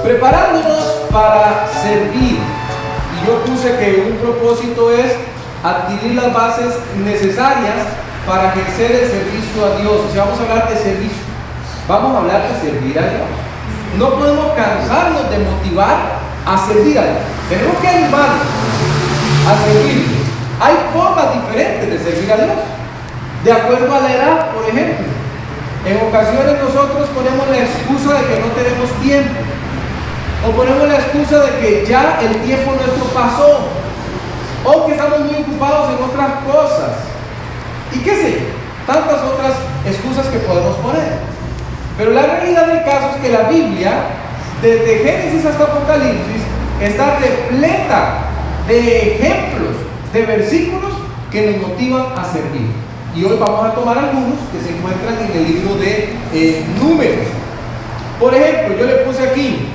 preparándonos para servir. Y yo puse que un propósito es adquirir las bases necesarias para ejercer el servicio a Dios. O sea, vamos a hablar de servicio, vamos a hablar de servir a Dios. No podemos cansarnos de motivar a servir a Dios. Tenemos que animarnos a servir. Hay formas diferentes de servir a Dios, de acuerdo a la edad, por ejemplo. En ocasiones nosotros ponemos la excusa de que no tenemos tiempo, o ponemos la excusa de que ya el tiempo nuestro pasó, o que estamos muy ocupados en otras cosas, y qué sé, tantas otras excusas que podemos poner. Pero la realidad del caso es que la Biblia, desde Génesis hasta Apocalipsis, está repleta de ejemplos, de versículos que nos motivan a servir. Y hoy vamos a tomar algunos que se encuentran en el libro de Números. Por ejemplo, yo le puse aquí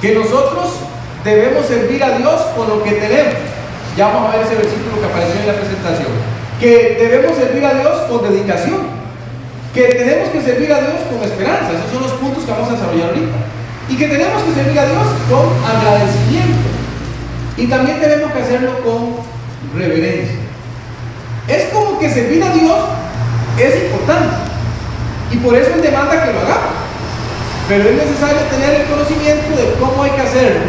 que nosotros debemos servir a Dios con lo que tenemos. Ya vamos a ver ese versículo que apareció en la presentación. Que debemos servir a Dios con dedicación, que tenemos que servir a Dios con esperanza. Esos son los puntos que vamos a desarrollar ahorita. Y que tenemos que servir a Dios con agradecimiento, y también tenemos que hacerlo con reverencia. Es como que servir a Dios es importante, y por eso Él demanda que lo hagamos, pero es necesario tener el conocimiento de cómo hay que hacerlo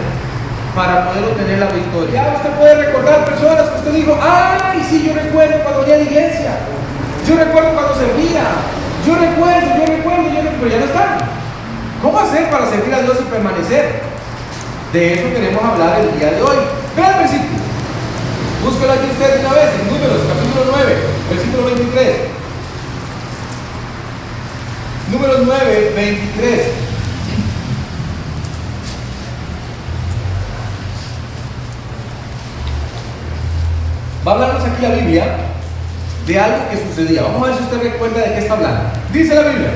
para poder obtener la victoria. Ya usted puede recordar personas que usted dijo: ay, sí, yo recuerdo cuando venía a la iglesia, yo recuerdo cuando servía, yo recuerdo, pero ya no están. ¿Cómo hacer para servir a Dios y permanecer? De eso queremos hablar el día de hoy. Vean el versículo, búsquelo aquí ustedes una vez, en Números, capítulo 9, versículo 23. Números 9, 23. Va a hablarnos aquí la Biblia de algo que sucedía. Vamos a ver si usted recuerda de qué está hablando. Dice la Biblia: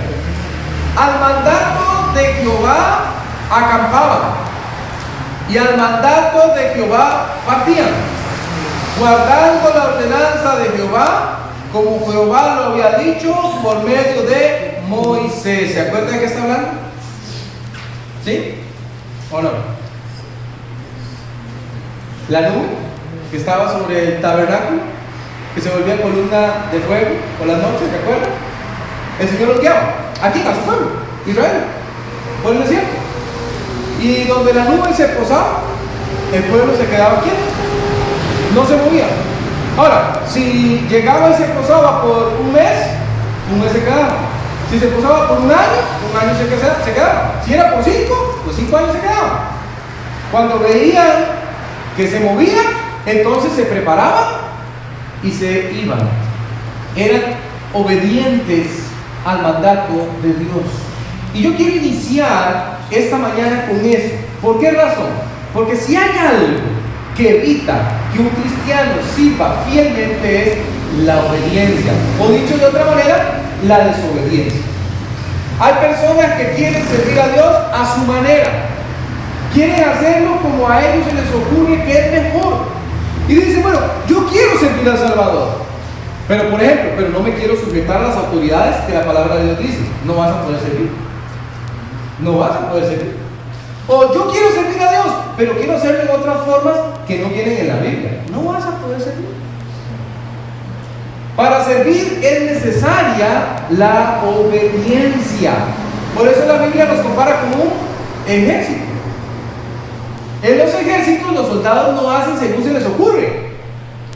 al mandato de Jehová acampaban, y al mandato de Jehová partían, guardando la ordenanza de Jehová, como Jehová lo había dicho por medio de Moisés. ¿Se acuerda de qué está hablando? ¿Sí o no? La nube que estaba sobre el tabernáculo, que se volvía columna de fuego por las noches, ¿se acuerdan? El Señor los guiaba aquí a su pueblo, Israel, por el desierto. Y donde la nube se posaba, el pueblo se quedaba quieto, no se movía. Ahora, si llegaba y se posaba por un mes se quedaba. Si se posaba por un año se quedaba. Si era por 5, pues 5 años se quedaba. Cuando veían que se movía, entonces se preparaban y se iban. Eran obedientes al mandato de Dios. Y yo quiero iniciar esta mañana con eso. ¿Por qué razón? Porque si hay algo que evita que un cristiano sirva fielmente es la obediencia, o dicho de otra manera, la desobediencia. Hay personas que quieren servir a Dios a su manera, quieren hacerlo como a ellos se les ocurre que es mejor, y dicen: bueno, yo quiero servir al Salvador, pero por ejemplo, pero no me quiero sujetar a las autoridades que la palabra de Dios dice. No vas a poder servir, no vas a poder servir. O yo quiero servir a Dios, pero quiero hacerlo en otras formas que no vienen en la Biblia. No vas a poder servir. Para servir es necesaria la obediencia. Por eso la Biblia nos compara con un ejército. En los ejércitos los soldados no hacen según se les ocurre,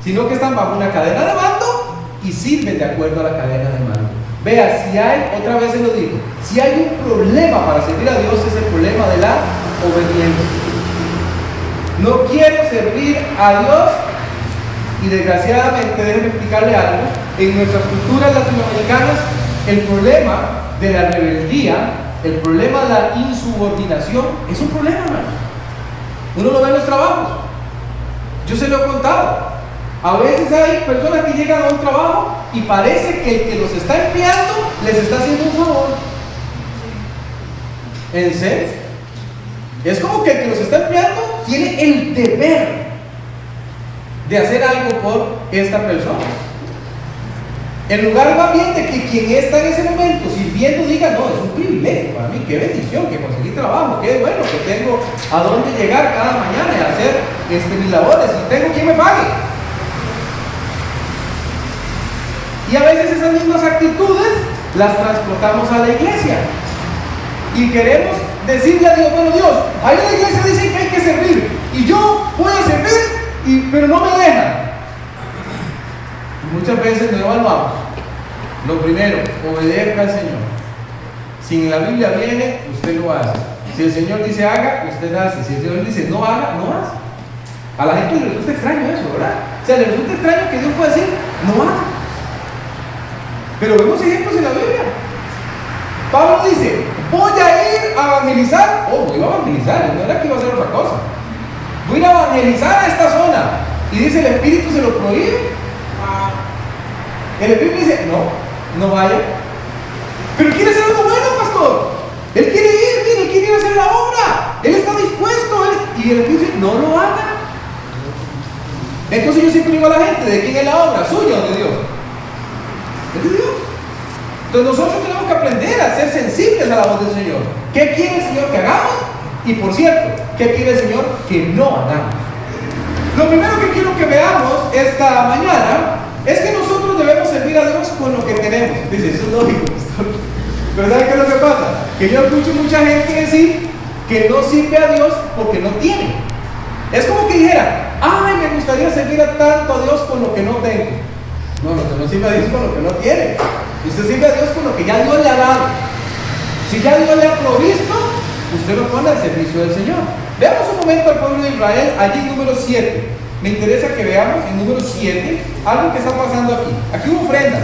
sino que están bajo una cadena de mando y sirven de acuerdo a la cadena de mando. Vea, si hay, otra vez se lo digo, si hay un problema para servir a Dios, es el problema de la obediencia. No quiero servir a Dios, y desgraciadamente, déjenme explicarle algo, en nuestras culturas latinoamericanas, el problema de la rebeldía, el problema de la insubordinación, es un problema, hermano. Uno lo ve en los trabajos. Yo se lo he contado. A veces hay personas que llegan a un trabajo y parece que el que los está empleando les está haciendo un favor. ¿En serio? Es como que el que los está empleando tiene el deber de hacer algo por esta persona. En lugar más bien de que quien está en ese momento sirviendo diga: no, es un un privilegio para mí, qué bendición que conseguí trabajo, qué bueno que tengo a dónde llegar cada mañana y hacer mis labores y tengo quien me pague. Y a veces esas mismas actitudes las transportamos a la iglesia y queremos decirle a Dios, bueno Dios, ahí en la iglesia dicen que hay que servir y yo voy a servir, pero no me dejan. Y muchas veces no evaluamos. Lo primero, obedezca al Señor. Si en la Biblia viene, usted lo hace. Si el Señor dice haga, usted hace. Si el Señor dice no haga, no hace. A la gente le resulta extraño eso, ¿verdad? O sea, le resulta extraño que Dios pueda decir no haga. Pero vemos ejemplos en la Biblia. Pablo dice, voy a ir a evangelizar. Oh, voy a evangelizar, no era que iba a hacer otra cosa. Voy a evangelizar a esta zona. Y dice, el Espíritu se lo prohíbe. El Espíritu dice, no vaya. Pero quiere hacer algo bueno, pastor. Él quiere ir, mire, él quiere ir a hacer la obra. Él está dispuesto. Y el Espíritu dice, no lo haga. Entonces yo siempre digo a la gente, ¿de quién es la obra? ¿Suya o de Dios? Es de Dios. Entonces nosotros tenemos que aprender a ser sensibles a la voz del Señor. ¿Qué quiere el Señor que hagamos? Y por cierto, ¿qué quiere el Señor que no hagamos? Lo primero que quiero que veamos esta mañana es que nosotros debemos servir a Dios con lo que tenemos. Dice, eso es lógico, pastor. Pero ¿saben qué es lo que pasa? Que yo escucho mucha gente decir que no sirve a Dios porque no tiene. Es como que dijera, ay, me gustaría servir tanto a Dios con lo que no tengo. No, lo que no sirve a Dios con lo que no tiene. Usted sirve a Dios con lo que ya Dios le ha dado. Si ya Dios le ha provisto, usted lo pone al servicio del Señor. Veamos un momento al pueblo de Israel, allí en número 7. Me interesa que veamos en número 7 algo que está pasando aquí. Aquí hubo ofrendas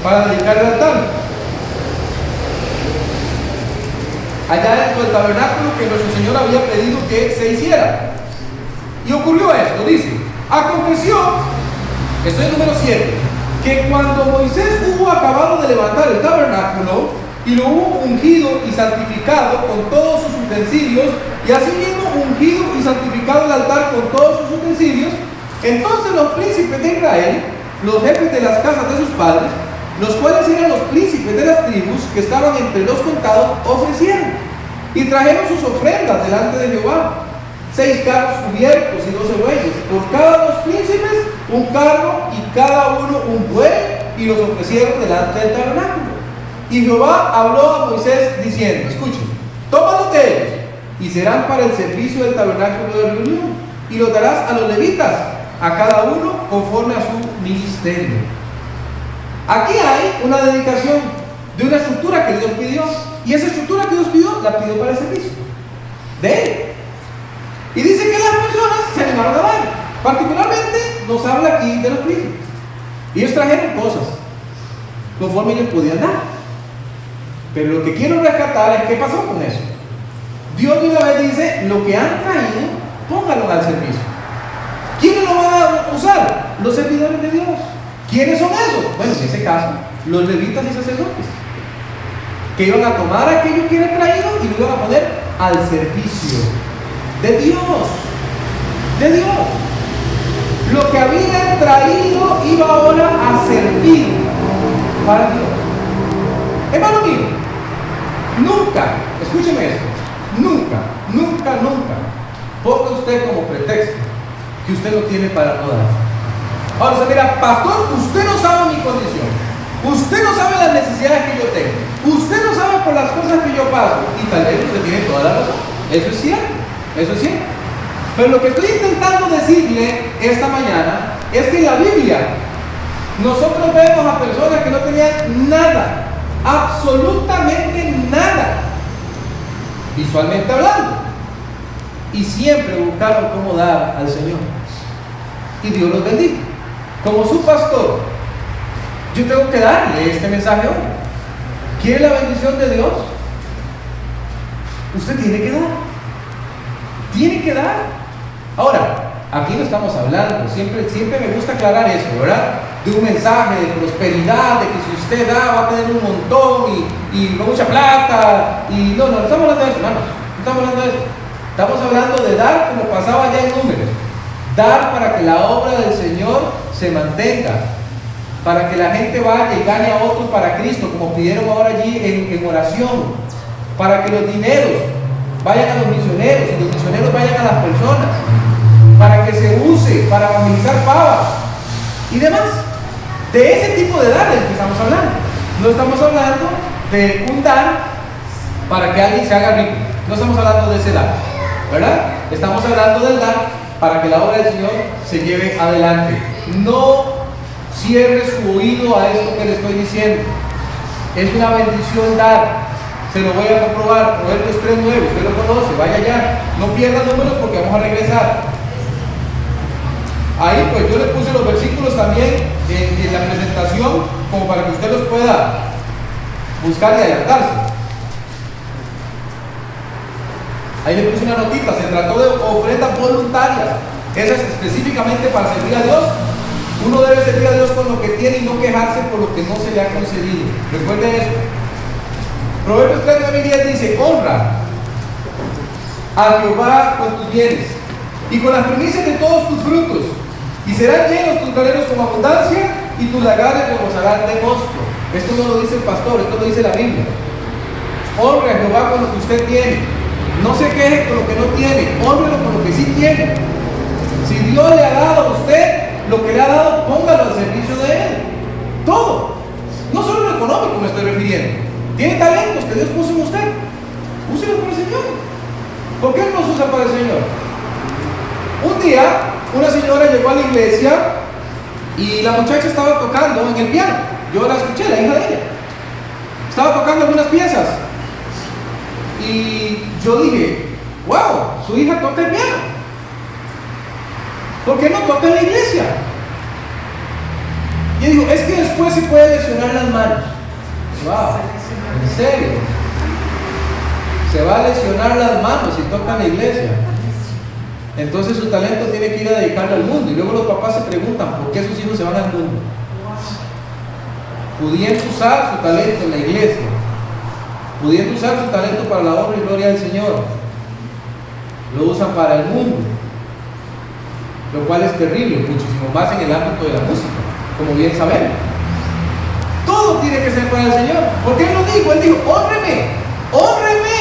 para dedicar al altar. Allá dentro del tabernáculo que nuestro Señor había pedido que se hiciera. Y ocurrió esto, dice, aconteció, estoy en número 7, que cuando Moisés hubo acabado de levantar el tabernáculo y lo hubo ungido y santificado con todos sus utensilios, y asimismo ungido y santificado el altar con todos sus utensilios, entonces los príncipes de Israel, los jefes de las casas de sus padres, los cuales eran los príncipes de las tribus que estaban entre los contados, ofrecieron y trajeron sus ofrendas delante de Jehová, 6 carros cubiertos y 12 bueyes, por cada 2 príncipes un carro y cada uno un buey, y los ofrecieron delante del tabernáculo. Y Jehová habló a Moisés diciendo, escuchen, tómalos de ellos y serán para el servicio del tabernáculo de reunión, y los darás a los levitas, a cada uno conforme a su ministerio. Aquí hay una dedicación de una estructura que Dios pidió, y esa estructura que Dios pidió, la pidió para el servicio de Él. Y dice que las personas se animaron a dar. Particularmente nos habla aquí de los príncipes. Y ellos trajeron cosas conforme ellos podían dar. Pero lo que quiero rescatar es qué pasó con eso. Dios de una vez dice, lo que han traído, póngalo al servicio. ¿Quiénes lo van a usar? Los servidores de Dios. ¿Quiénes son esos? Bueno, en ese caso, los levitas y sacerdotes, que iban a tomar aquello que era traído y lo iban a poner al servicio de Dios. De Dios. Lo que habían traído iba ahora a servir para Dios. Hermano mío, nunca, escúcheme esto, nunca ponga usted como pretexto que usted no tiene para no dar. Ahora, usted mira, pastor, usted no sabe mi condición, usted no sabe las necesidades que yo tengo, usted no sabe por las cosas que yo paso, y tal vez usted tiene toda la razón. Eso es cierto, eso es cierto. Pero lo que estoy intentando decirle esta mañana es que en la Biblia nosotros vemos a personas que no tenían nada, absolutamente nada, visualmente hablando, y siempre buscaron cómo dar al Señor, y Dios los bendijo. Como su pastor, yo tengo que darle este mensaje hoy. ¿Quiere la bendición de Dios? Usted tiene que dar. Tiene que dar. Ahora, aquí no estamos hablando, siempre me gusta aclarar eso, ¿verdad? De un mensaje de prosperidad, de que si usted da va a tener un montón y con mucha plata, y no estamos hablando de eso, hermanos, no estamos hablando de eso. Estamos hablando de dar como pasaba ya en Números, dar para que la obra del Señor se mantenga, para que la gente vaya y gane a otros para Cristo, como pidieron ahora allí en oración, para que los dineros vayan a los misioneros y los misioneros vayan a las personas, para que se use para evangelizar pavas y demás. De ese tipo de dar es que estamos hablando. No estamos hablando de un dar para que alguien se haga rico. No estamos hablando de ese dar, ¿verdad? Estamos hablando del dar para que la obra del Señor se lleve adelante. No cierre su oído a esto que le estoy diciendo. Es una bendición dar. Se lo voy a comprobar. Proverbios 3:9, usted lo conoce, vaya allá. No pierda números porque vamos a regresar. Ahí pues yo le puse los versículos también en la presentación, como para que usted los pueda buscar y adelantarse. Ahí le puse una notita, se trató de ofrendas voluntarias. Esa es específicamente para servir a Dios. Uno debe servir a Dios con lo que tiene y no quejarse por lo que no se le ha concedido. Recuerden eso. Proverbios 3:9-10 dice: honra a Jehová con tus bienes y con las primicias de todos tus frutos, y serán llenos tus graneros con abundancia, y tus lagares rebosarán de mosto. Esto no lo dice el pastor, esto lo dice la Biblia. Honre a Jehová con lo que usted tiene. No se queje con lo que no tiene, honrelo con lo que sí tiene. Si Dios le ha dado a usted lo que le ha dado, póngalo al servicio de Él. Todo. No solo lo económico me estoy refiriendo. Tiene talentos que Dios puso en usted. Úselo para el Señor. ¿Por qué no los usa para el Señor? Un día, una señora llegó a la iglesia y la muchacha estaba tocando en el piano. Yo la escuché, la hija de ella. Estaba tocando algunas piezas. Y yo dije: wow, su hija toca el piano. ¿Por qué no toca en la iglesia? Y yo digo: es que después se puede lesionar las manos. Wow, ¿en serio? Se va a lesionar las manos si toca en la iglesia. Entonces su talento tiene que ir a dedicarlo al mundo. Y luego los papás se preguntan por qué sus hijos se van al mundo. Pudiendo usar su talento en la iglesia, pudiendo usar su talento para la honra y gloria del Señor, lo usan para el mundo, lo cual es terrible, muchísimo más en el ámbito de la música, como bien sabemos. Todo tiene que ser para el Señor. Porque Él lo dijo, Él dijo: hónreme, hónreme,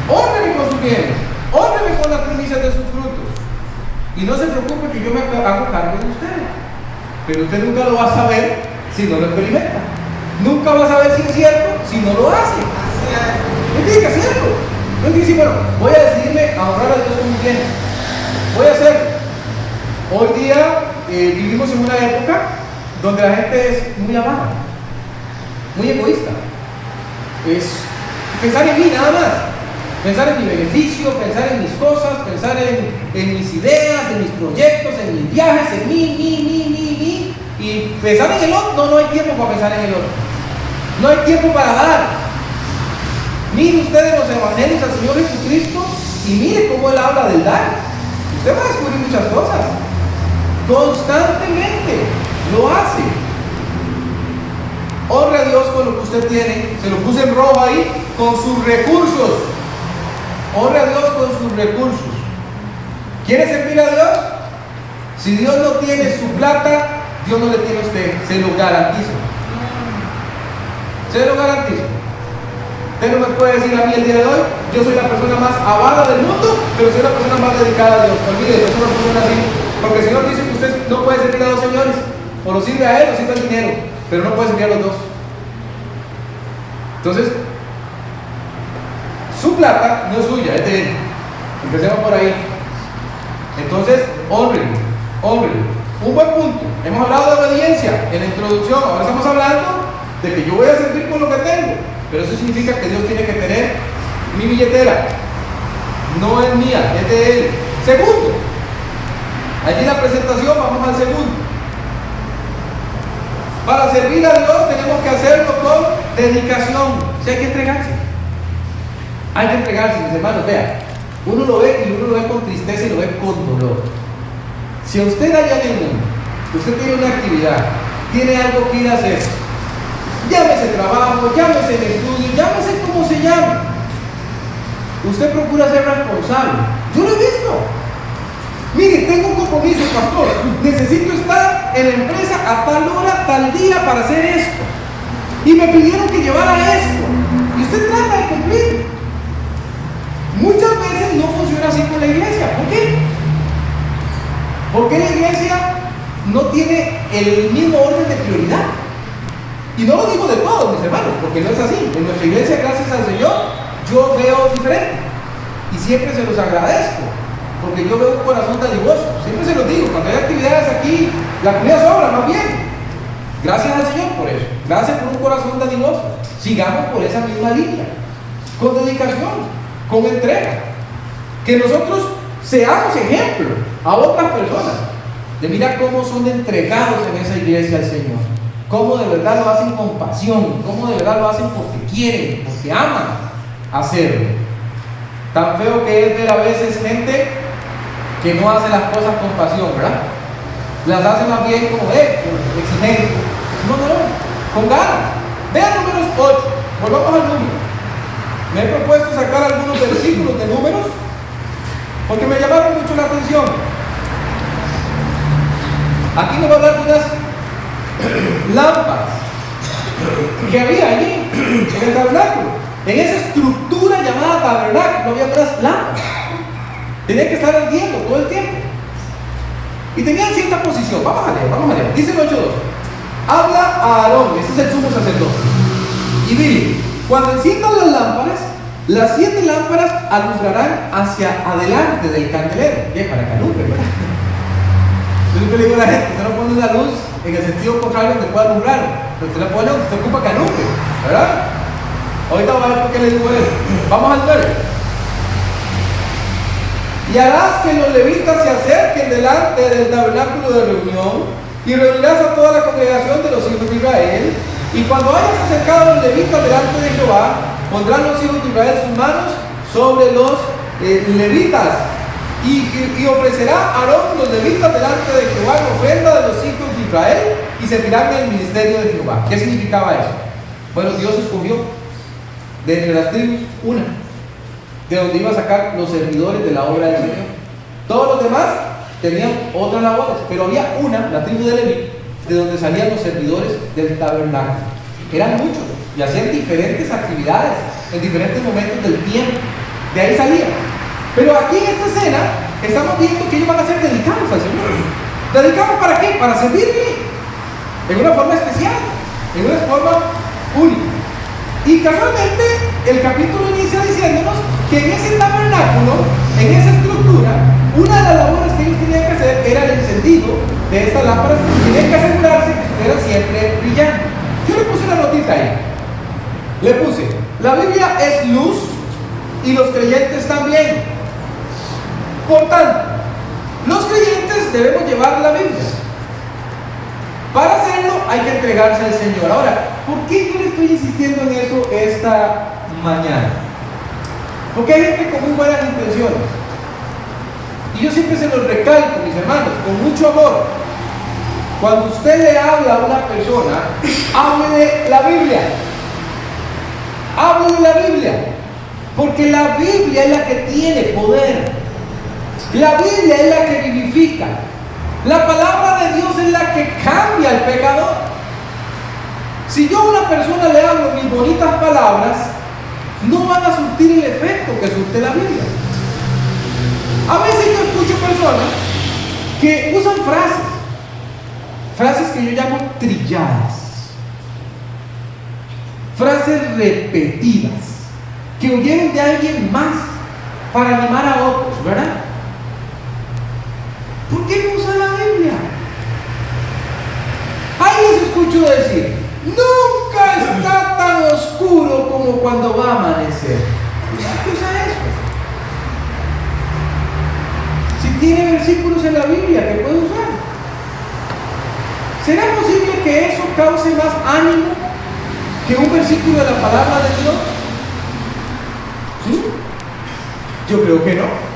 hónreme con sus bienes, hónreme con las primicias de sus frutos. Y no se preocupe que yo me hago cargo de usted. Pero usted nunca lo va a saber si no lo experimenta. Nunca va a saber si es cierto si no lo hace. Usted tiene que hacerlo. No tiene que decir: bueno, voy a decidirme a honrar a Dios con mis bienes. Voy a hacerlo. Hoy día vivimos en una época donde la gente es muy avara, muy egoísta. Es pensar en mí nada más. Pensar en mi beneficio, pensar en mis cosas, pensar en mis ideas, en mis proyectos, en mis viajes, en mí. Y pensar en el otro, no hay tiempo para pensar en el otro. No hay tiempo para dar. Mire usted en los evangelios al Señor Jesucristo y mire cómo Él habla del dar. Usted va a descubrir muchas cosas. Constantemente lo hace. Honre a Dios con lo que usted tiene. Se lo puse en rojo ahí, con sus recursos. Honre a Dios con sus recursos. ¿Quiere servir a Dios? Si Dios no tiene su plata, Dios no le tiene a usted. Se lo garantizo. Se lo garantizo. Usted no me puede decir a mí el día de hoy: yo soy la persona más avara del mundo, pero soy la persona más dedicada a Dios. Olvídese, eso no funciona así. Porque el Señor dice que usted no puede servir a dos señores. O lo sirve a Él o sirve al dinero. Pero no puede servir a los dos. Entonces, su plata no es suya, es de Él. Empecemos por ahí. Entonces, honren. Un buen punto. Hemos hablado de obediencia en la introducción. Ahora estamos hablando de que yo voy a servir con lo que tengo. Pero eso significa que Dios tiene que tener mi billetera. No es mía, es de Él. Segundo, allí en la presentación vamos al segundo. Para servir a Dios tenemos que hacerlo con dedicación. Si hay que entregarse. Hay que entregarse, mis hermanos. Vean, uno lo ve y uno lo ve con tristeza y lo ve con dolor. Si usted allá en el mundo, usted tiene una actividad, tiene algo que ir a hacer, llámese trabajo, llámese el estudio, llámese como se llame, usted procura ser responsable. Yo lo he visto. Mire, tengo un compromiso, pastor. Necesito estar en la empresa a tal hora, tal día para hacer esto. Y me pidieron que llevara esto. Y usted trata de cumplir. Muchas veces no funciona así con la iglesia. ¿Por qué? Porque la iglesia no tiene el mismo orden de prioridad. Y no lo digo de todos, mis hermanos, porque no es así. En nuestra iglesia, gracias al Señor, yo veo diferente. Y siempre se los agradezco, porque yo veo un corazón dadivoso. Siempre se los digo, cuando hay actividades aquí, la comida sobra, más bien. Gracias al Señor por eso. Gracias por un corazón dadivoso. Sigamos por esa misma línea, con dedicación, con entrega. Que nosotros seamos ejemplo a otras personas de mirar cómo son entregados en esa iglesia al Señor, cómo de verdad lo hacen con pasión, cómo de verdad lo hacen porque quieren, porque aman hacerlo. Tan feo que es ver a veces gente que no hace las cosas con pasión, ¿verdad? Las hace más bien como exigente. No, con ganas. Vean Números 8, volvamos al número. Me he propuesto sacar algunos versículos de Números porque me llamaron mucho la atención. Aquí nos va a hablar de unas lámparas que había allí en el tabernáculo. En esa estructura llamada tabernáculo había unas lámparas. Tenían que estar ardiendo todo el tiempo. Y tenían cierta posición. Vamos a leer. Dice el 8.2. Habla a Aarón, este es el sumo sacerdote. Y dile, cuando enciendan las lámparas, las 7 lámparas alumbrarán hacia adelante del candelero. Para que alumbre, ¿verdad? Yo siempre le digo a la gente, usted no pone una luz en el sentido contrario donde pueda alumbrar, pero usted la pone donde usted ocupa que alumbre, ¿verdad? Ahorita vamos a ver por qué le digo eso. Vamos al 9. Y harás que los levitas se acerquen delante del tabernáculo de reunión, y reunirás a toda la congregación de los hijos de Israel. Y cuando hayas acercado a los levitas delante de Jehová, pondrán los hijos de Israel sus manos sobre los levitas. Y ofrecerá Aarón los levitas delante de Jehová en ofrenda de los hijos de Israel, y servirán en el ministerio de Jehová. ¿Qué significaba eso? Bueno, Dios escogió de entre las tribus una, de donde iba a sacar los servidores de la obra del Señor. Todos los demás tenían otras labores, pero había una, la tribu de Leví, de donde salían los servidores del tabernáculo. Eran muchos y hacían diferentes actividades en diferentes momentos del tiempo. De ahí salían. Pero aquí en esta escena estamos viendo que ellos van a ser dedicados al Señor. ¿Dedicados para qué? Para servirle en una forma especial, en una forma única. Y casualmente el capítulo inicia diciéndonos que en ese tabernáculo, en esa estructura, una de las labores que ellos tenían que hacer era el encendido de estas lámparas, y tenían que asegurarse que estuvieran siempre brillando. Yo le puse una notita ahí. Le puse, la Biblia es luz y los creyentes también. Por tanto, los creyentes debemos llevar la Biblia. Para hacerlo hay que entregarse al Señor. Ahora, ¿por qué yo le estoy insistiendo en eso esta mañana? Porque hay gente con muy buenas intenciones. Y yo siempre se los recalco, mis hermanos, con mucho amor. Cuando usted le habla a una persona, hable de la Biblia. Hable de la Biblia. Porque la Biblia es la que tiene poder. La Biblia es la que vivifica. La palabra de Dios es la que cambia al pecador. Si yo a una persona le hablo mis bonitas palabras, no van a surtir el efecto que surte la Biblia. A veces yo escucho personas que usan frases que yo llamo trilladas, frases repetidas, que oyeron de alguien más para animar a otros, ¿verdad? ¿Por qué no usan la Biblia? Ahí les escucho decir, nunca está tan oscuro como cuando va a amanecer. ¿Qué usa eso? Si tiene versículos en la Biblia que puede usar. ¿Será posible que eso cause más ánimo que un versículo de la palabra de Dios? ¿Sí? Yo creo que no.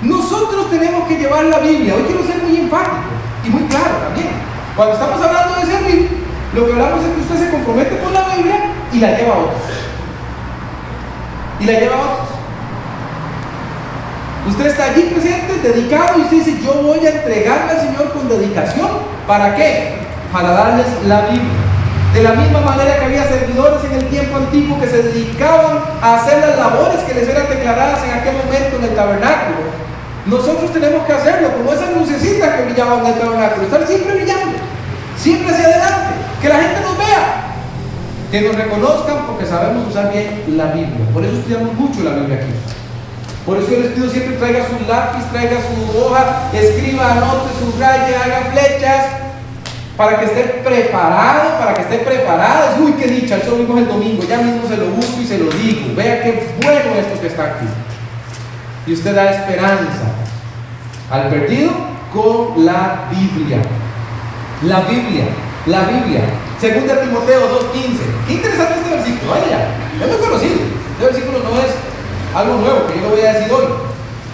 Nosotros tenemos que llevar la Biblia. Hoy quiero ser muy enfático y muy claro también. Cuando estamos hablando de servir, lo que hablamos es que usted se compromete con la Biblia y la lleva a otros. Usted está allí presente, dedicado, y usted dice, yo voy a entregarme al Señor con dedicación. ¿Para qué? Para darles la Biblia. De la misma manera que había servidores en el tiempo antiguo que se dedicaban a hacer las labores que les eran declaradas en aquel momento en el tabernáculo, nosotros tenemos que hacerlo como esas lucecitas que brillaban en el tabernáculo, estar siempre brillando, siempre hacia adelante, que la gente nos vea, que nos reconozcan, porque sabemos usar bien la Biblia. Por eso estudiamos mucho la Biblia aquí. Por eso yo les pido siempre traiga su lápiz, traiga su hoja, escriba, anote, subraye, haga flechas, para que esté preparado, para que esté preparada. Uy, qué dicha, eso lo vimos el domingo, ya mismo se lo busco y se lo digo. Vea qué bueno esto que está aquí. Y usted da esperanza al perdido con la Biblia. La Biblia, la Biblia. Segunda Timoteo 2:15. Qué interesante este versículo, vaya, es muy conocido. Este versículo no es algo nuevo que yo lo voy a decir hoy,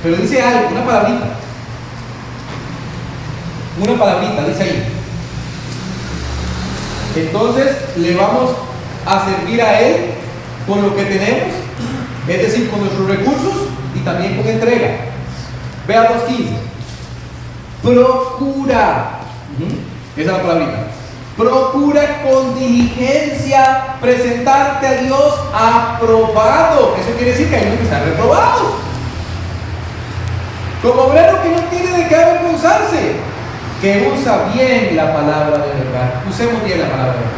pero dice algo, una palabrita. Una palabrita, dice ahí. Entonces le vamos a servir a Él con lo que tenemos, es decir, con nuestros recursos y también con entrega. Vea 2:15. Procura, esa es la palabrita. Procura con diligencia presentarte a Dios aprobado. Eso quiere decir que hay unos que están reprobados. Como obrero que no tiene de qué avergonzarse, que usa bien la palabra de verdad. Usemos bien la palabra de verdad.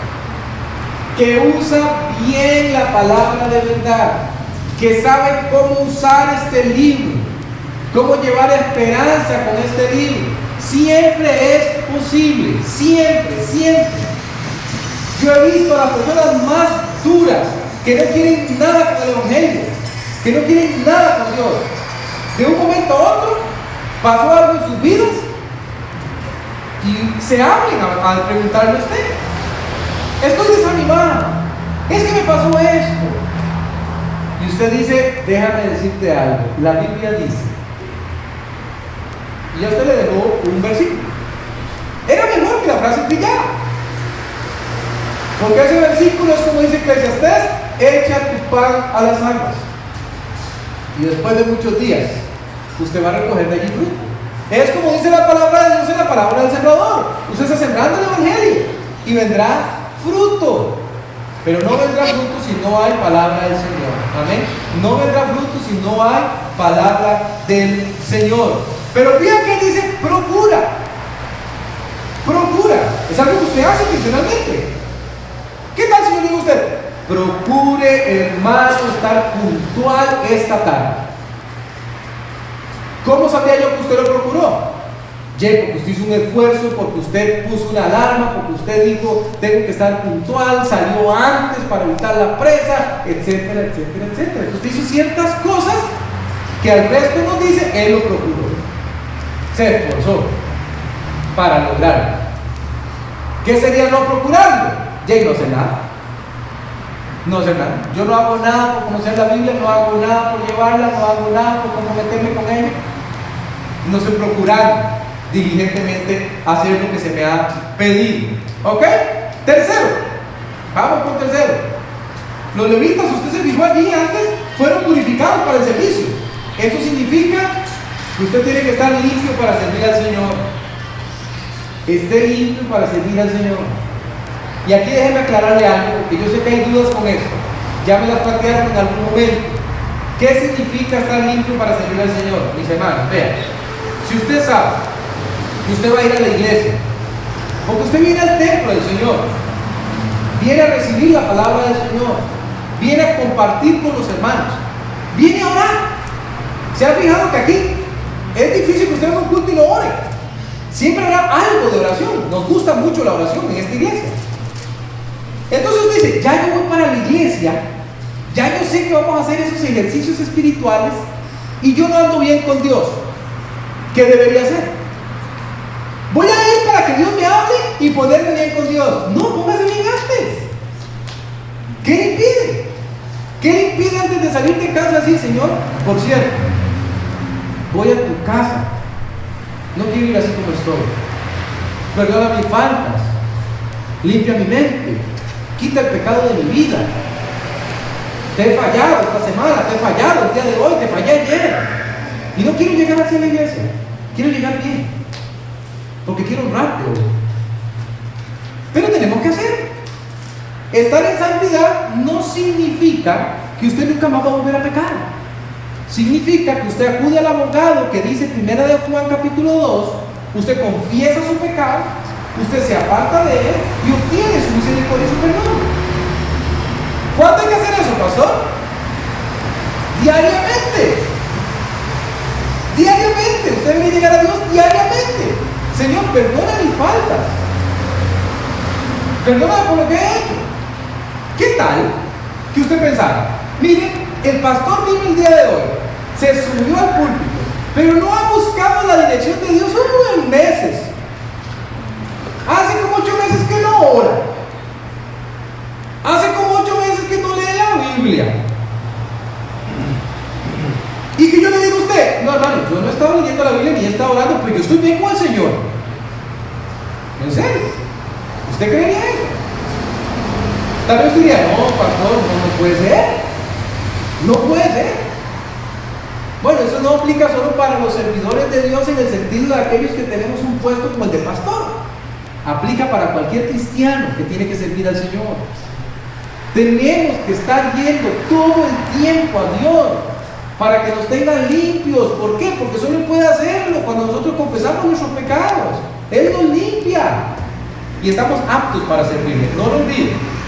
Que usa bien la palabra de verdad. Que sabe cómo usar este libro. Cómo llevar esperanza con este libro. Siempre es posible. Siempre, siempre. Yo he visto a las personas más duras que no quieren nada con el Evangelio. Que no quieren nada con Dios. De un momento a otro pasó algo en sus vidas y se abren a preguntarle a usted: estoy desanimado, es que me pasó esto. Y usted dice: déjame decirte algo, la Biblia dice. Y a usted le dejó un versículo. Era mejor que la frase brillara, porque ese versículo es como dice Eclesiastés: echa tu pan a las aguas, y después de muchos días usted va a recoger de allí fruto. Es como dice la palabra de Dios en la parábola del sembrador. Usted está sembrando el Evangelio y vendrá fruto. Pero no vendrá fruto si no hay palabra del Señor. Amén. No vendrá fruto si no hay palabra del Señor. Pero fíjate que dice: procura. Procura. Es algo que usted hace intencionalmente. ¿Qué tal si yo le digo a usted: procure, hermano, estar puntual esta tarde? ¿Cómo sabía yo que usted lo procuró? Porque usted hizo un esfuerzo, porque usted puso una alarma, porque usted dijo: tengo que estar puntual, salió antes para evitar la presa, etcétera, etcétera, etcétera. Usted hizo ciertas cosas que al resto nos dice: él lo procuró, se esforzó para lograrlo. ¿Qué sería no procurarlo? No sé nada. No sé nada. Yo no hago nada por conocer la Biblia, no hago nada por llevarla, no hago nada por comprometerme con ella. No estoy procurando diligentemente hacer lo que se me ha pedido. ¿Ok? Tercero. Vamos con tercero. Los levitas, usted se fijó allí antes, fueron purificados para el servicio. Eso significa que usted tiene que estar limpio para servir al Señor. Esté limpio para servir al Señor. Y aquí déjeme aclararle algo, porque yo sé que hay dudas con esto. Ya me las plantearon en algún momento. ¿Qué significa estar limpio para servir al Señor? Mis hermanos, vean. Si usted sabe que usted va a ir a la iglesia, porque usted viene al templo del Señor, viene a recibir la palabra del Señor, viene a compartir con los hermanos, viene a orar. ¿Se ha fijado que aquí es difícil que usted haga un culto y lo ore? Siempre habrá algo de oración. Nos gusta mucho la oración en esta iglesia. Entonces usted dice: ya yo voy para la iglesia, ya yo sé que vamos a hacer esos ejercicios espirituales y yo no ando bien con Dios. ¿Qué debería hacer? Voy a ir para que Dios me hable y ponerme bien con Dios. No, póngase bien antes. ¿Qué le impide? ¿Qué le impide antes de salir de casa decir: Señor, por cierto, voy a tu casa, no quiero ir así como estoy, perdona mis faltas, limpia mi mente, quita el pecado de mi vida? Te he fallado esta semana, te he fallado el día de hoy, te fallé ayer. Y no quiero llegar hacia la iglesia, quiero llegar bien, porque quiero honrarte hoy. Pero tenemos que hacer. Estar en santidad no significa que usted nunca más va a volver a pecar. Significa que usted acude al abogado que dice 1 de Juan capítulo 2, usted confiesa su pecado, usted se aparta de él y obtiene su misericordia y su perdón. ¿Cuándo hay que hacer eso, pastor? Diariamente. Diariamente. Usted debe llegar a Dios diariamente. Señor, perdona mis faltas. Perdóname por lo que he hecho. ¿Qué tal que usted pensara? Miren, el pastor vino el día de hoy, se subió al púlpito, pero no ha buscado la dirección de Dios en meses. Hace como 8 meses que no ora. Hace como 8 meses que no lee la Biblia. Y que yo le digo a usted, no hermano, yo no he estado leyendo la Biblia ni he estado orando, pero yo estoy bien con el Señor. ¿En serio? ¿Usted creería eso? Tal vez diría, no, pastor, no puede ser. No puede ser. Bueno, eso no aplica solo para los servidores de Dios en el sentido de aquellos que tenemos un puesto como el de pastor. Aplica para cualquier cristiano que tiene que servir al Señor. Tenemos que estar yendo todo el tiempo a Dios para que nos tengan limpios. ¿Por qué? Porque solo Él puede hacerlo cuando nosotros confesamos nuestros pecados. Él nos limpia y estamos aptos para servirle. No lo olviden.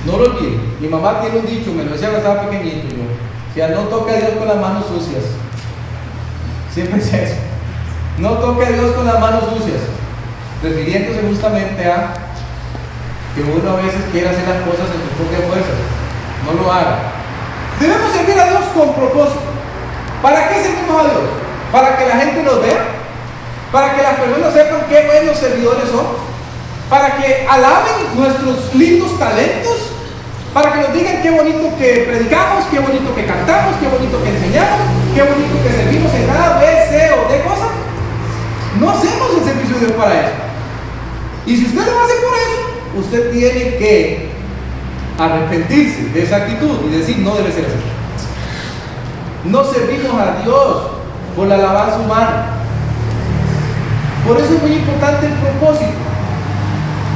No lo olviden. Mi mamá tiene un dicho, me lo decía cuando estaba pequeñito. Yo, o sea, no toque a Dios con las manos sucias. Siempre es eso. No toque a Dios con las manos sucias, refiriéndose justamente a que uno a veces quiere hacer las cosas en su propia fuerza. No lo haga. Debemos servir a Dios con propósito. ¿Para qué servimos a Dios? ¿Para que la gente nos vea? ¿Para que las personas sepan qué buenos servidores somos? ¿Para que alaben nuestros lindos talentos? ¿Para que nos digan qué bonito que predicamos, qué bonito que cantamos, qué bonito que enseñamos, qué bonito que servimos en A, B, C o D cosas? No hacemos el servicio de Dios para eso. Y si usted lo hace por eso, usted tiene que arrepentirse de esa actitud y decir, no debe ser así. No servimos a Dios por la alabanza humana. Por eso es muy importante el propósito.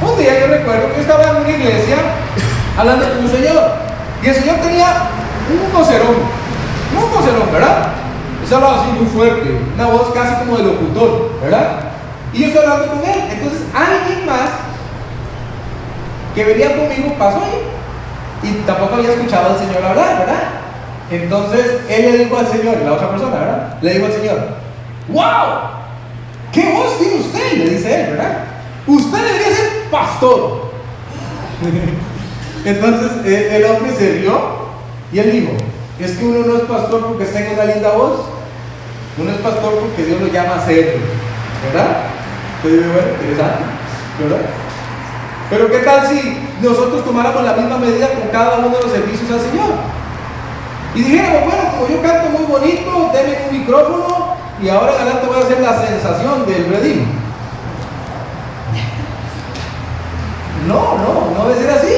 Un día yo recuerdo que yo estaba en una iglesia hablando con un señor, y el señor tenía un vocerón, ¿verdad? Él hablaba así muy fuerte, una voz casi como de locutor, ¿verdad? Y yo estoy hablando con él. Entonces alguien más que venía conmigo pasó ahí y tampoco había escuchado al Señor hablar, ¿verdad? Entonces él le dijo al Señor, la otra persona, ¿verdad? Le dijo al Señor, ¡wow! ¿Qué voz tiene usted? Le dice él, ¿verdad? Usted debería ser pastor. Entonces el hombre se rió y él dijo, es que uno no es pastor porque tenga una linda voz, uno es pastor porque Dios lo llama a serlo, ¿verdad? Entonces, bueno, interesante, ¿verdad? Pero ¿qué tal si nosotros tomáramos la misma medida con cada uno de los servicios al Señor? Y dijéramos, bueno, como yo canto muy bonito, denme un micrófono y ahora en adelante voy a hacer la sensación del redil. No debe ser así.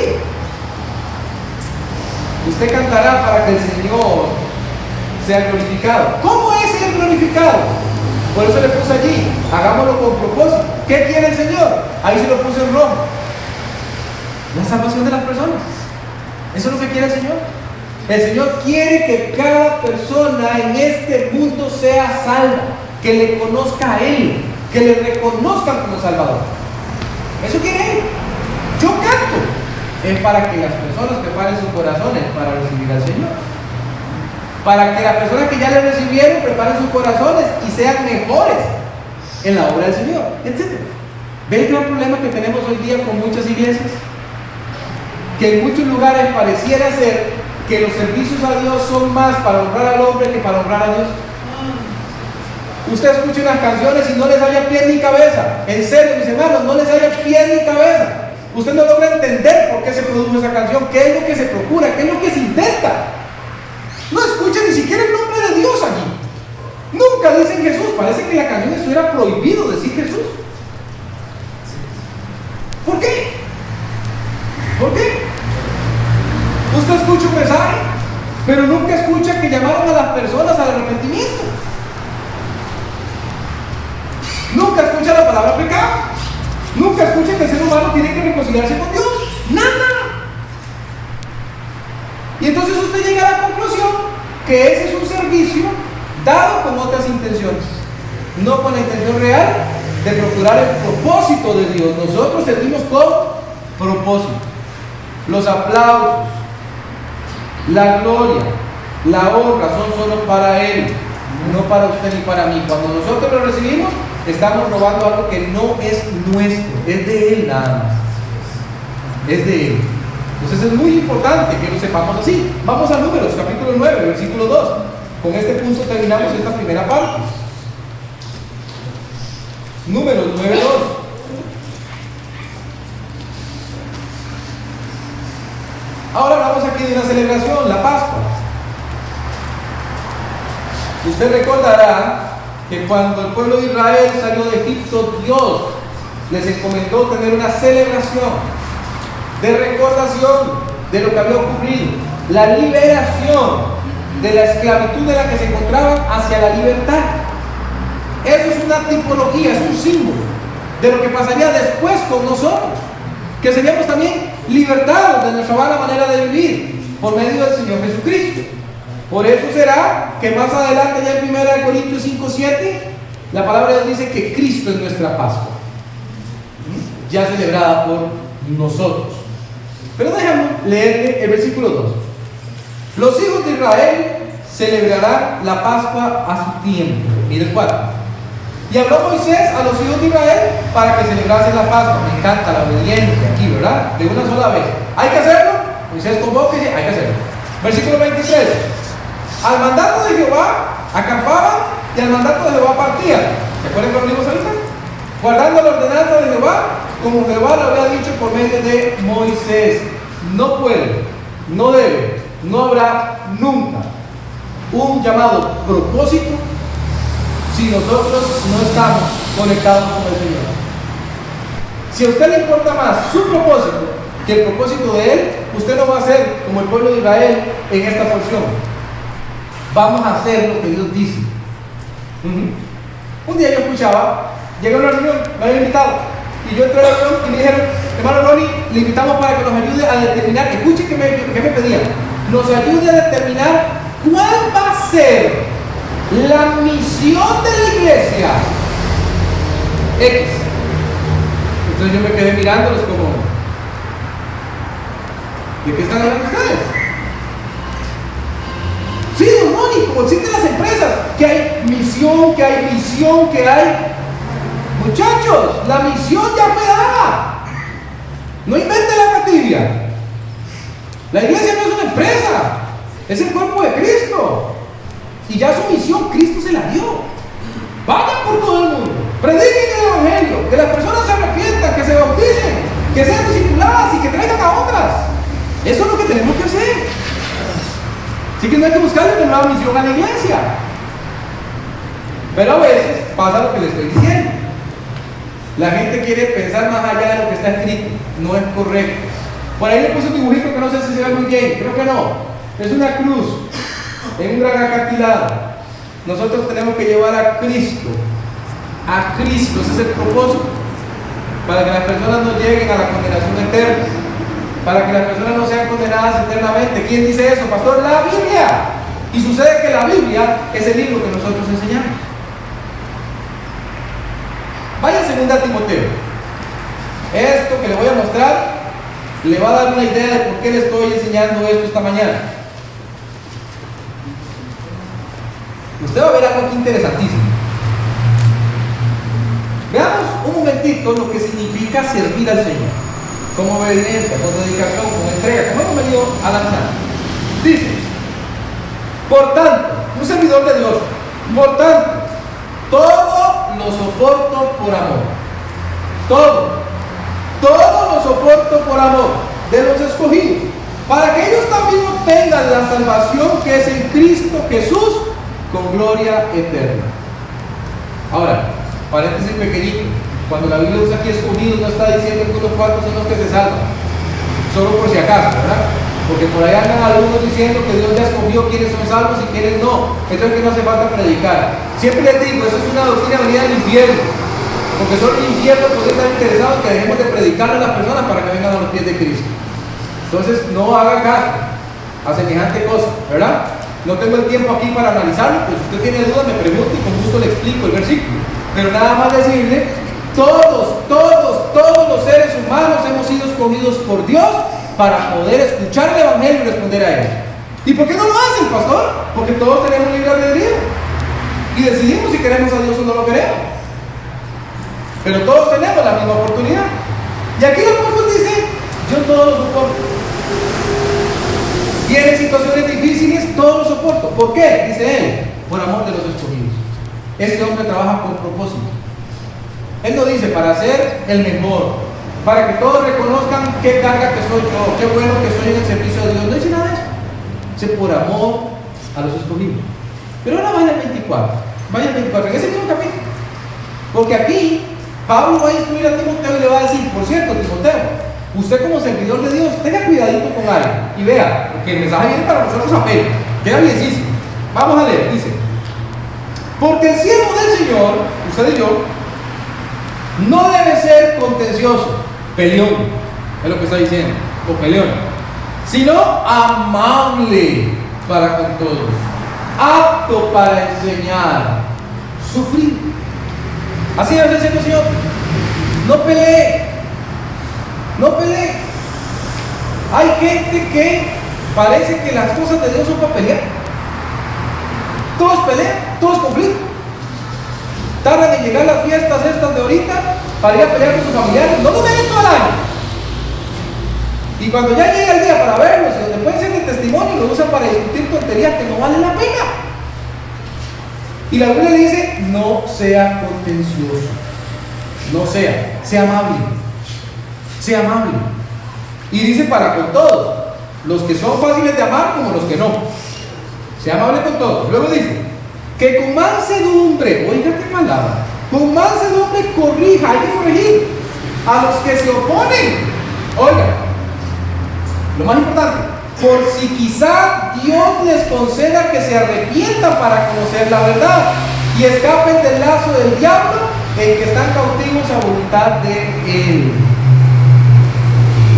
Usted cantará para que el Señor sea glorificado. ¿Cómo es ser glorificado? Por eso le puse allí, hagámoslo con propósito. ¿Qué quiere el Señor? Ahí se lo puse en rojo. La salvación de las personas. Eso es lo que quiere el Señor. El Señor quiere que cada persona en este mundo sea salva, que le conozca a Él, que le reconozcan como Salvador. Eso quiere Él. Yo canto es para que las personas preparen sus corazones para recibir al Señor, para que las personas que ya le recibieron preparen sus corazones y sean mejores en la obra del Señor, etc. ¿Ven el gran problema que tenemos hoy día con muchas iglesias? Que en muchos lugares pareciera ser que los servicios a Dios son más para honrar al hombre que para honrar a Dios. Usted escucha unas canciones y no les haya pie ni cabeza. En serio, mis hermanos, no les haya pie ni cabeza. Usted no logra entender por qué se produjo esa canción, qué es lo que se procura, qué es lo que se intenta. No escucha ni siquiera el nombre de Dios allí. Nunca dicen Jesús. Parece que la canción estuviera prohibido decir Jesús. ¿Por qué? ¿Por qué? Usted escucha un mensaje pero nunca escucha que llamaron a las personas al arrepentimiento. Nunca escucha la palabra pecado. Nunca escucha que el ser humano tiene que reconciliarse con Dios. Nada. Y entonces usted llega a la conclusión que ese es un servicio dado con otras intenciones, no con la intención real de procurar el propósito de Dios. Nosotros servimos con propósito. Los aplausos, la gloria, la honra son solo para Él, no para usted ni para mí. Cuando nosotros lo recibimos, estamos robando algo que no es nuestro, es de Él nada más. Es de Él. Entonces es muy importante que lo sepamos así. Vamos a Números, capítulo 9, versículo 2. Con este punto terminamos esta primera parte. Números 9:2. Ahora hablamos aquí de una celebración, la Pascua. Usted recordará que cuando el pueblo de Israel salió de Egipto, Dios les encomendó tener una celebración de recordación de lo que había ocurrido, la liberación de la esclavitud en la que se encontraban hacia la libertad. Eso es una tipología, es un símbolo de lo que pasaría después con nosotros, que seríamos también libertados de nuestra mala manera de vivir por medio del Señor Jesucristo. Por eso será que más adelante, ya en 1 Corintios 5:7, la palabra de Dios dice que Cristo es nuestra Pascua, ya celebrada por nosotros. Pero déjame leerle el versículo 2. Los hijos de Israel celebrarán la Pascua a su tiempo. Mire el 4. Y habló Moisés a los hijos de Israel para que celebrasen la Pascua. Me encanta la obediencia aquí, ¿verdad? De una sola vez. ¿Hay que hacerlo? Moisés convoca y dice, hay que hacerlo. Versículo 23. Al mandato de Jehová acampaban y al mandato de Jehová partían. ¿Se acuerdan que lo vimos ahorita? Guardando la ordenanza de Jehová, como Jehová lo había dicho por medio de Moisés. No puede, no debe, no habrá nunca un llamado propósito si nosotros no estamos conectados con el Señor. Si a usted le importa más su propósito que el propósito de Él, usted no va a ser como el pueblo de Israel en esta porción. Vamos a hacer lo que Dios dice. Un día yo escuchaba, llegué a una reunión, me habían invitado, y yo entré a la reunión y me dijeron, hermano Ronnie, le invitamos para que nos ayude a determinar, escuche que me pedían, nos ayude a determinar cuál va a ser la misión de la iglesia X. Entonces yo me quedé mirándolos como, ¿de qué están hablando ustedes? Sí, don Ronnie, como existen las empresas, que hay misión, que hay visión, que hay... Muchachos, la misión ya fue dada. No inventen la patibia. La iglesia no es una empresa, es el cuerpo de Cristo. Y ya su misión Cristo se la dio. Vayan por todo el mundo, prediquen el evangelio, que las personas se arrepientan, que se bauticen, que sean discipuladas y que traigan a otras. Eso es lo que tenemos que hacer. Así que no hay que buscarle una nueva misión a la iglesia. Pero a veces pasa lo que les estoy diciendo. La gente quiere pensar más allá de lo que está escrito. No es correcto. Por ahí le puse un dibujito que no sé si se ve muy bien. Creo que no. Es una cruz en un gran acantilado. Nosotros tenemos que llevar a Cristo. A Cristo. Ese es el propósito. Para que las personas no lleguen a la condenación eterna. Para que las personas no sean condenadas eternamente. ¿Quién dice eso, pastor? La Biblia. Y sucede que la Biblia es el libro que nosotros enseñamos. Vaya a 2 Timoteo. Esto que le voy a mostrar le va a dar una idea de por qué le estoy enseñando esto esta mañana. Usted va a ver algo aquí interesantísimo. Veamos un momentito lo que significa servir al Señor. Con obediencia, con dedicación, con entrega, como hemos venido avanzando. Dice, por tanto, un servidor de Dios, por tanto, todo lo soporto por amor. Todo lo soporto por amor de los escogidos, para que ellos también obtengan la salvación que es en Cristo Jesús con gloria eterna. Ahora, paréntesis pequeñito. Cuando la Biblia usa aquí escogidos, no está diciendo que unos cuantos son los que se salvan, solo por si acaso, ¿verdad? Porque por ahí andan algunos diciendo que Dios ya escogió quiénes son salvos y quiénes no. Entonces que no hace falta predicar. Siempre les digo, eso es una doctrina venida del infierno. Porque solo el infierno puede estar interesado en que dejemos de predicarle a las personas para que vengan a los pies de Cristo. Entonces no haga caso a semejante cosa, ¿verdad? No tengo el tiempo aquí para analizarlo, pues si usted tiene dudas me pregunta y con gusto le explico el versículo. Pero nada más decirle, todos los seres humanos hemos sido escogidos por Dios para poder escuchar el Evangelio y responder a él. ¿Y por qué no lo hacen, pastor? Porque todos tenemos libre albedrío y decidimos si queremos a Dios o no lo queremos. Pero todos tenemos la misma oportunidad. Y aquí el apóstol dice, yo todo lo soporto. Tiene situaciones difíciles, todo lo soporto. ¿Por qué? Dice él, por amor de los escogidos. Este hombre trabaja con propósito. Él no dice para ser el mejor, para que todos reconozcan qué carga que soy yo, qué bueno que soy en el servicio de Dios. No dice nada de eso. Dice por amor a los escogidos. Pero ahora vaya al 24. Vaya al 24, en ese mismo capítulo. Porque aquí Pablo va a instruir a Timoteo y le va a decir, por cierto, Timoteo, usted como servidor de Dios, tenga cuidadito con algo y vea, porque el mensaje viene para nosotros apenas, queda bienísimo. Vamos a leer, dice, porque el siervo del Señor, usted y yo, no debe ser contencioso, peleón, es lo que está diciendo, o peleón, sino amable para con todos, apto para enseñar, sufrir. Así debe ser el Señor. No pelee. No pelee. Hay gente que parece que las cosas de Dios son para pelear. Todos pelean, todos conflictos. Tardan en llegar las fiestas estas de ahorita para ir a pelear con sus familiares. No lo ven todo el año. Y cuando ya llega el día para verlos, y donde pueden ser de testimonio, lo usan para discutir tonterías que no valen la pena. Y la Biblia dice, no sea contencioso. No sea amable. Sea amable. Y dice para con todos, los que son fáciles de amar como los que no. Sea amable con todos. Luego dice, que con mansedumbre, oiga qué palabra, con mansedumbre corrija, hay que corregir a los que se oponen. Oiga, lo más importante, por si quizá Dios les conceda que se arrepientan para conocer la verdad y escapen del lazo del diablo en que están cautivos a voluntad de Él.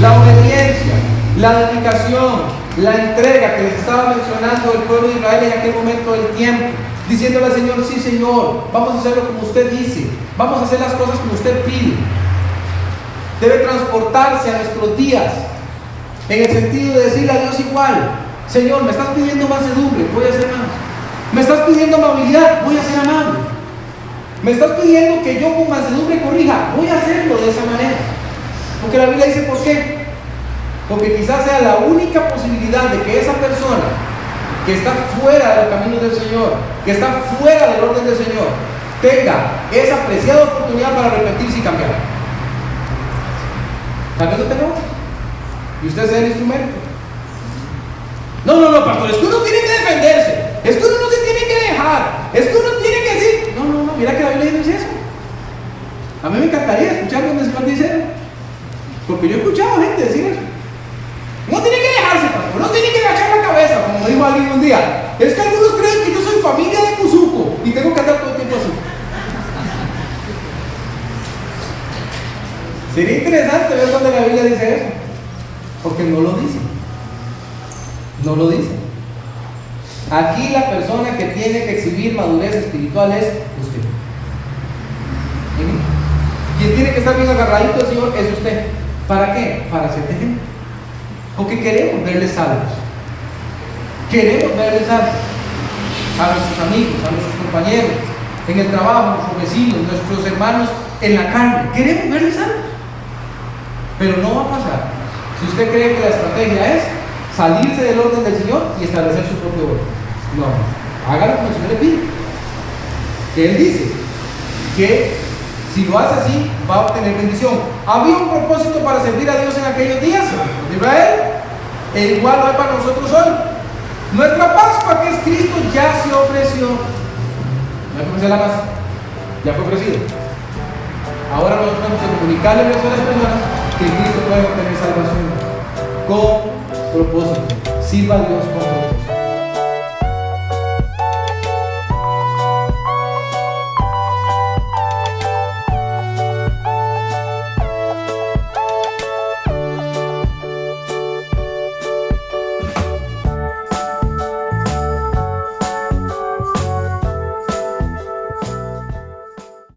La obediencia, la dedicación, la entrega que les estaba mencionando el pueblo de Israel en aquel momento del tiempo, diciéndole al Señor, sí Señor, vamos a hacerlo como usted dice, vamos a hacer las cosas como usted pide, debe transportarse a nuestros días, en el sentido de decirle a Dios igual, Señor, me estás pidiendo mansedumbre, voy a hacer más. Me estás pidiendo amabilidad, voy a ser amable. Me estás pidiendo que yo con mansedumbre corrija, voy a hacerlo de esa manera. Porque la Biblia dice, ¿por qué? Porque quizás sea la única posibilidad de que esa persona que está fuera de los caminos del Señor, que está fuera del orden del Señor, tenga esa preciada oportunidad para arrepentirse y cambiar. Tal vez no tenga otra. Y usted sea el instrumento. No, pastor, es que uno tiene que defenderse, es que uno no se tiene que dejar, es que uno tiene que decir, no, mira que la Biblia dice eso. A mí me encantaría escuchar cuando el Señor dice eso, porque yo he escuchado gente decir eso. No tiene que dejarse, pastor, no tiene que agachar la cabeza, como dijo alguien un día. Es que algunos creen que yo soy familia de Cuzuco y tengo que andar todo el tiempo así. Sería interesante ver dónde la Biblia dice eso, porque no lo dice. No lo dice. Aquí la persona que tiene que exhibir madurez espiritual es usted. Quien tiene que estar bien agarradito al Señor es usted. ¿Para qué? Para ser de ejemplo. Porque queremos verles salvos. Queremos verles salvos. A nuestros amigos, a nuestros compañeros, en el trabajo, a nuestros vecinos, nuestros hermanos en la carne. Queremos verles salvos. Pero no va a pasar si usted cree que la estrategia es salirse del orden del Señor y establecer su propio orden. No, hágalo como el Señor le pide. Que Él dice que si lo hace así, va a obtener bendición. Había un propósito para servir a Dios en aquellos días de Israel, e igual lo hay para nosotros hoy. Nuestra Pascua, que es Cristo, ya se ofreció. No hay que ofrecer la masa, ya fue ofrecido. Ahora nosotros tenemos que comunicarle a las personas que Cristo puede obtener salvación con propósito. Sirva a Dios con propósito.